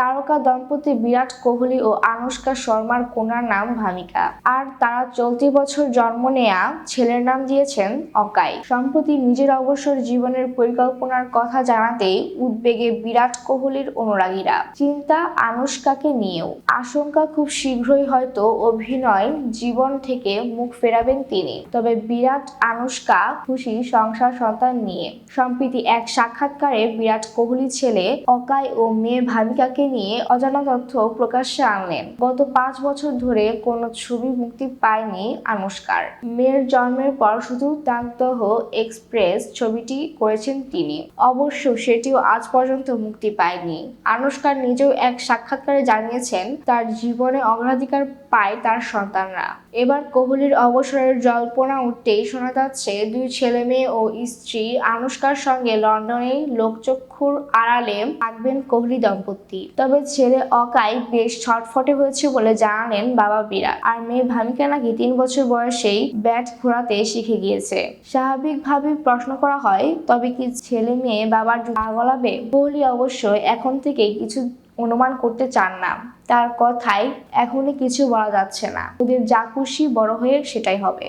তারকা দম্পতি বিরাট কোহলি ও আনুশকা শর্মার কন্যার নাম ভামিকা, আর তারা চলতি বছর জন্ম নেয়া ছেলের নাম দিয়েছেন অকাই। সম্প্রতি নিজের অবসর জীবনের পরিকল্পনার কথা জানাতেই উদ্বেগে বিরাট কোহলির অনুরাগীরা। চিন্তা আনুশকাকে নিয়েও, আশঙ্কা খুব শীঘ্রই হয়তো অভিনয় জীবন থেকে মুখ ফেরাবেন তিনি। তবে বিরাট আনুশকা খুশি সংসার সন্তান নিয়ে। সম্প্রতি এক সাক্ষাৎকারে বিরাট কোহলি ছেলে অকাই ও মেয়ে ভামিকাকে নিয়ে অজানা তথ্য প্রকাশ্যে আনলেন। গত 5 বছর ধরে কোনো ছবি মুক্তি পায়নি আনুশকার। মেয়ের জন্মের পর শুধু তান্তহ এক্সপ্রেস ছবিটি করেছেন তিনি, অবশ্য সেটিও আজ পর্যন্ত মুক্তি পায়নি। আনুশকা নিজেও এক সাক্ষাৎকারে জানিয়েছেন তার জীবনে অগ্রাধিকার পায় তার সন্তানরা। এবার কোহলির অবসরের জল্পনা উঠতেই শোনা যাচ্ছে 2 ছেলে মেয়ে ও স্ত্রী আনুশকার সঙ্গে লন্ডনেই লোকচক্ষুর আড়ালে থাকবেন কোহলি দম্পতি। তবে ছেলে অকাই বেশ ছটফটে হয়েছে বলে জানালেন বাবা বিরাট। আর মেয়ে ভামিকা নাকি 3 বছর বয়সেই ব্যাট ঘোরাতে শিখে গিয়েছে। স্বাভাবিকভাবেই প্রশ্ন করা হয়, তবে কি ছেলে মেয়ে বাবার পা গলাবে? কোহলি অবশ্যই এখন থেকেই কিছু অনুমান করতে চান না। তার কথায় এখনই কিছু বলা যাচ্ছে না, ওদের যা খুশি বড় হয়ে সেটাই হবে।